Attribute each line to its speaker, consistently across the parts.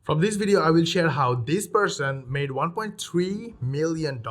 Speaker 1: From this video, I will share how this person made $1.3 million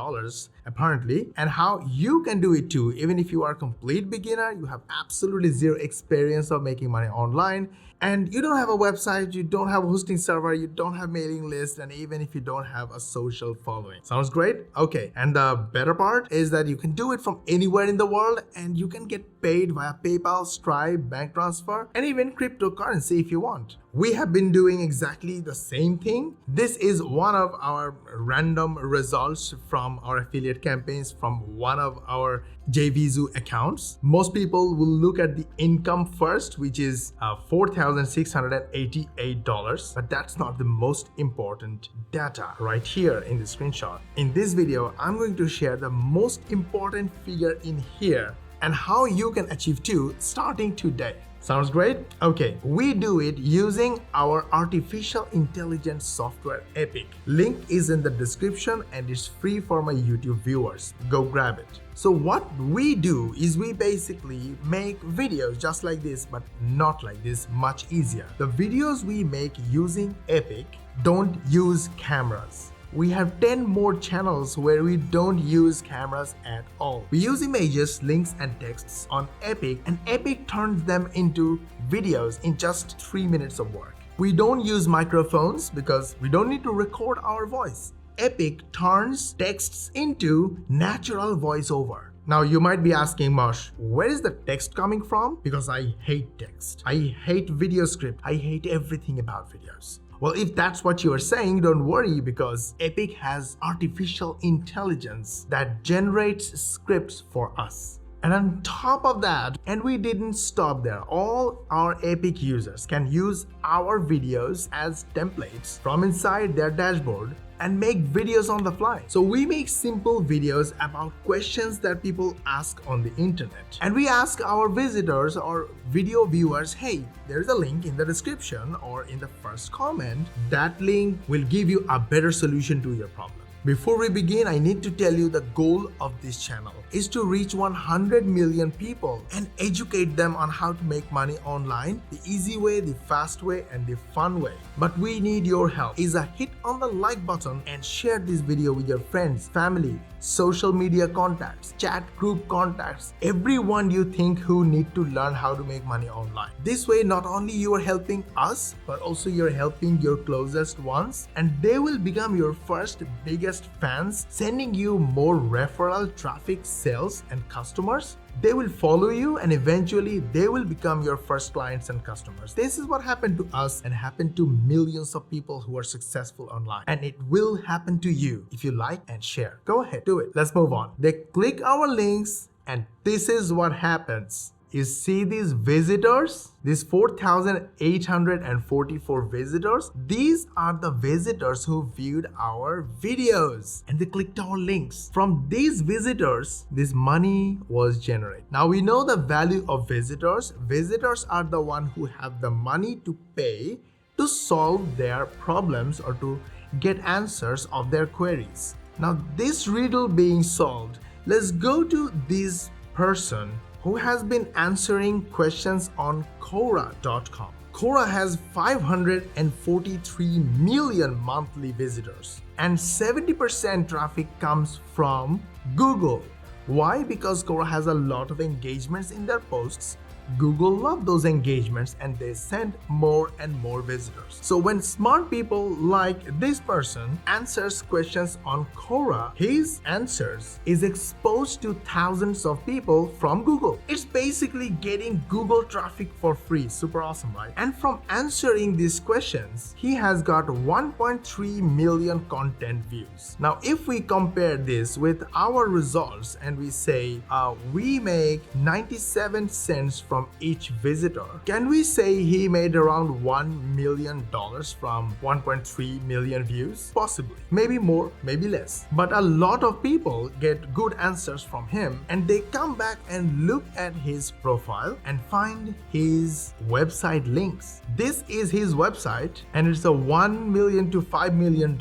Speaker 1: apparently, and how you can do it too. Even if you are a complete beginner, you have absolutely zero experience of making money online, and you don't have a website, you don't have a hosting server, you don't have mailing list, and even if you don't have a social following. Sounds great? Okay, and the better part is that you can do it from anywhere in the world, and you can get paid via PayPal, Stripe, bank transfer, and even cryptocurrency if you want. We have been doing exactly the same thing. This is one of our random results from our affiliate campaigns from one of our JVZoo accounts. Most people will look at the income first, which is $4,688, but that's not the most important data right here in the screenshot. In this video, I'm going to share the most important figure in here and how you can achieve too starting today. Sounds great? Okay, we do it using our artificial intelligence software Epic. Link is in the description and it's free for my YouTube viewers. Go grab it. So what we do is we basically make videos just like this, but not like this, much easier. The videos we make using Epic don't use cameras. We have 10 more channels where we don't use cameras at all. We use images, links, and texts on Epic, and Epic turns them into videos in just 3 minutes of work. We don't use microphones because we don't need to record our voice. Epic turns texts into natural voiceover. Now you might be asking, Mosh, where is the text coming from? Because I hate text. I hate video script. I hate everything about videos. Well, if that's what you are saying, don't worry, because Epic has artificial intelligence that generates scripts for us. And on top of that, and we didn't stop there, all our Epic users can use our videos as templates from inside their dashboard and make videos on the fly. So we make simple videos about questions that people ask on the internet. And we ask our visitors or video viewers, hey, there's a link in the description or in the first comment. That link will give you a better solution to your problem. Before we begin, I need to tell you the goal of this channel is to reach 100 million people and educate them on how to make money online, the easy way, the fast way, and the fun way. But we need your help. Is a hit on the like button and share this video with your friends, family, social media contacts, chat group contacts, everyone you think who need to learn how to make money online. This way, not only you are helping us, but also you're helping your closest ones, and they will become your first biggest fans, sending you more referral traffic, sales, and customers. They will follow you and eventually they will become your first clients and customers. This is what happened to us and happened to millions of people who are successful online. And it will happen to you if you like and share. Go ahead, do it. Let's move on. They click our links and this is what happens. You see these visitors, these 4,844 visitors. These are the visitors who viewed our videos and they clicked our links. From these visitors, this money was generated. Now we know the value of visitors. Visitors are the one who have the money to pay to solve their problems or to get answers of their queries. Now this riddle being solved, let's go to this person who has been answering questions on Quora.com. Quora has 543 million monthly visitors and 70% traffic comes from Google. Why? Because Quora has a lot of engagements in their posts. Google love those engagements and they send more and more visitors. So when smart people like this person answers questions on Quora, his answers is exposed to thousands of people from Google. It's basically getting Google traffic for free. Super awesome, right? And from answering these questions, he has got 1.3 million content views. Now, if we compare this with our results and we say we make 97 cents from each visitor, can we say he made around $1 million from 1.3 million views? Possibly. Maybe more, maybe less. But a lot of people get good answers from him and they come back and look at his profile and find his website links. This is his website and it's a $1 million to $5 million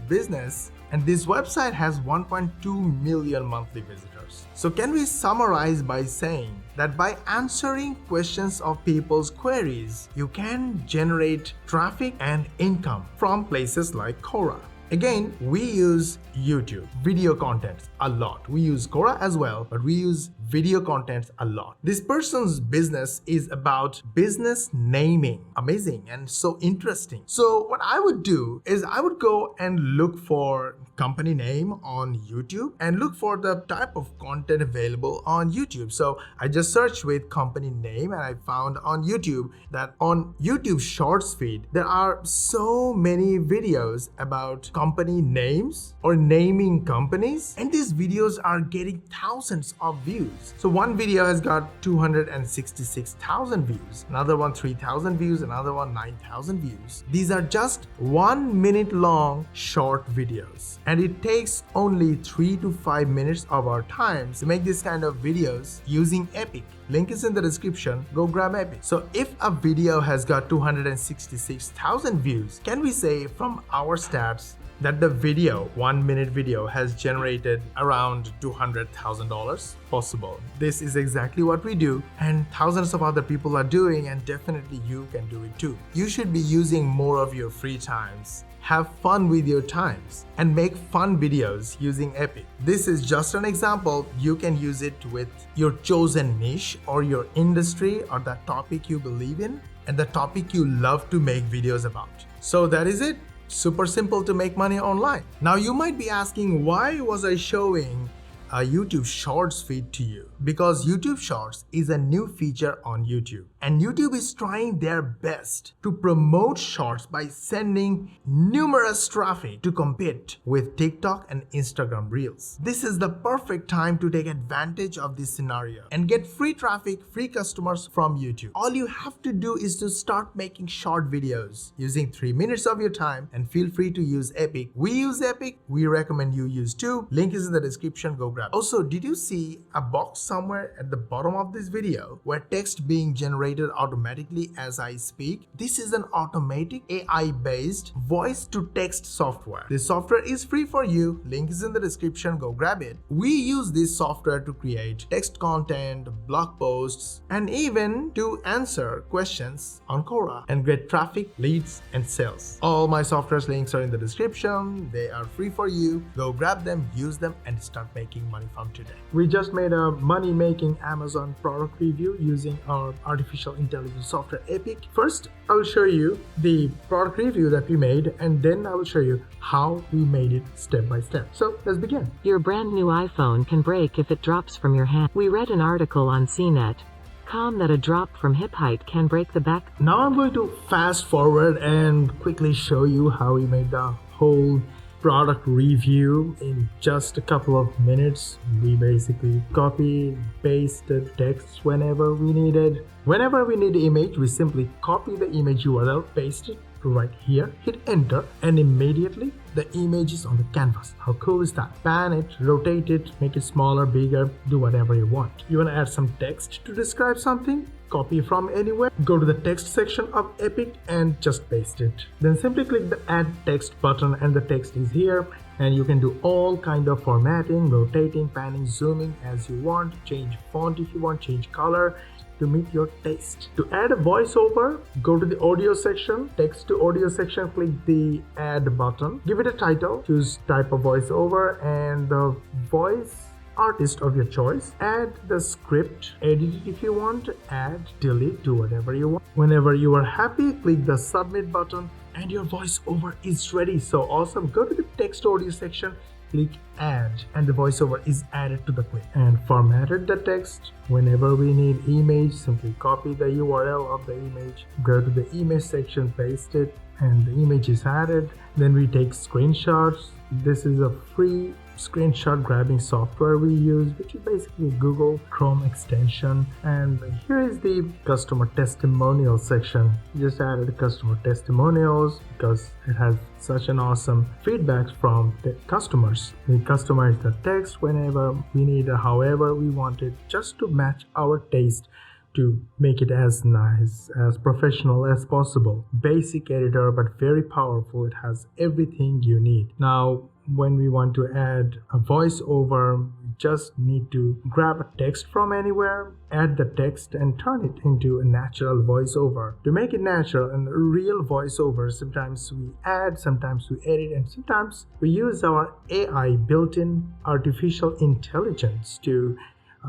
Speaker 1: business. And this website has 1.2 million monthly visitors. videos. So can we summarize by saying that by answering questions of people's queries, you can generate traffic and income from places like Quora? Again, we use YouTube video contents a lot. We use Quora as well, but we use video contents a lot. This person's business is about business naming. Amazing and so interesting. So what I would do is I would go and look for company name on YouTube and look for the type of content available on YouTube. So I just searched with company name and I found on YouTube that on YouTube Shorts feed, there are so many videos about company names or naming companies, and these videos are getting thousands of views. So one video has got 266,000 views, another one 3,000 views, another one 9,000 views. These are just 1 minute long short videos, and it takes only 3 to 5 minutes of our time to make this kind of videos using Epic. Link is in the description, go grab Epic. So if a video has got 266,000 views, can we say from our stats that the video, 1 minute video, has generated around $200,000? Possible. This is exactly what we do, and thousands of other people are doing, and definitely you can do it too. You should be using more of your free times. Have fun with your times and make fun videos using Epic. This is just an example. You can use it with your chosen niche or your industry or the topic you believe in and the topic you love to make videos about. So that is it. Super simple to make money online. Now you might be asking, why was I showing a YouTube Shorts feed to you? Because YouTube Shorts is a new feature on YouTube, and YouTube is trying their best to promote Shorts by sending numerous traffic to compete with TikTok and Instagram Reels. This is the perfect time to take advantage of this scenario and get free traffic, free customers from YouTube. All you have to do is to start making short videos using 3 minutes of your time, and feel free to use Epic. We use Epic. We recommend you use too. Link is in the description. Go grab it. Also, did you see a box somewhere at the bottom of this video where text being generated automatically as I speak? This is an automatic AI-based voice-to-text software. This software is free for you. Link is in the description. Go grab it. We use this software to create text content, blog posts, and even to answer questions on Quora and get traffic, leads, and sales. All my software's links are in the description. They are free for you. Go grab them, use them, and start making money from today. We just made a money-making Amazon product review using our artificial intelligence software Epic. First, I will show you the product review that we made, and then I will show you how we made it step by step. So let's begin.
Speaker 2: Your brand new iPhone can break if it drops from your hand. We read an article on CNET.com that a drop from hip height can break the back.
Speaker 1: Now I'm going to fast forward and quickly show you how we made the whole product review in just a couple of minutes. We basically copy, pasted text whenever we needed. Whenever we need the image, we simply copy the image URL, paste it right here, hit enter, and immediately the image is on the canvas. How cool is that? Pan it, rotate it, make it smaller, bigger, do whatever you want. You want to add some text to describe something? Copy from anywhere, go to the text section of Epic and just paste it. Then simply click the add text button and the text is here, and you can do all kind of formatting, rotating, panning, zooming as you want, change font if you want, change color to meet your taste. To add a voiceover, go to the audio section, text to audio section, click the add button, give it a title, choose type of voiceover and the voice artist of your choice, add the script, edit it if you want, add, delete, do whatever you want. Whenever you are happy, click the submit button and your voiceover is ready. So awesome. Go to the text audio section, click add, and the voiceover is added to the clip. And formatted the text. Whenever we need image, simply copy the URL of the image, go to the image section, paste it, and the image is added. Then we take screenshots. This is a free screenshot grabbing software we use, which is basically a Google Chrome extension. And here is the customer testimonial section. Just added the customer testimonials because it has such an awesome feedback from the customers. We customize the text whenever we need, however we want it, just to match our taste, to make it as nice, as professional as possible. Basic editor, but very powerful. It has everything you need. Now, when we want to add a voiceover, just need to grab a text from anywhere, add the text and turn it into a natural voiceover. To make it natural and real voiceover, sometimes we add, sometimes we edit, and sometimes we use our AI, built-in artificial intelligence, to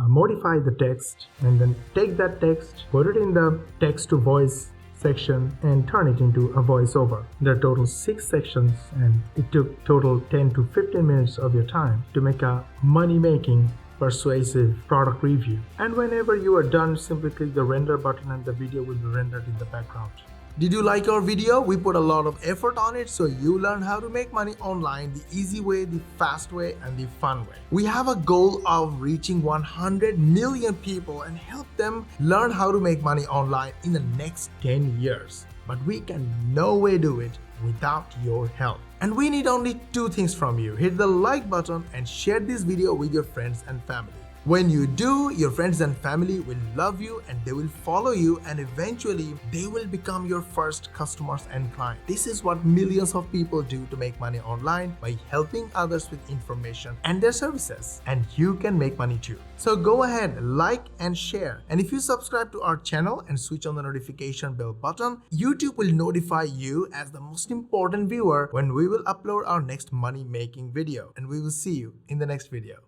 Speaker 1: modify the text and then take that text, put it in the text to voice section and turn it into a voiceover. There are total 6 sections and it took total 10 to 15 minutes of your time to make a money-making persuasive product review. And whenever you are done, simply click the render button and the video will be rendered in the background. Did you like our video? We put a lot of effort on it so you learn how to make money online the easy way, the fast way, and the fun way. We have a goal of reaching 100 million people and help them learn how to make money online in the next 10 years. But we can no way do it without your help. And we need only 2 things from you. Hit the like button and share this video with your friends and family. When you do, your friends and family will love you and they will follow you, and eventually they will become your first customers and clients. This is what millions of people do to make money online, by helping others with information and their services. And you can make money too. So go ahead, like and share. And if you subscribe to our channel and switch on the notification bell button, YouTube will notify you as the most important viewer when we will upload our next money making video. And we will see you in the next video.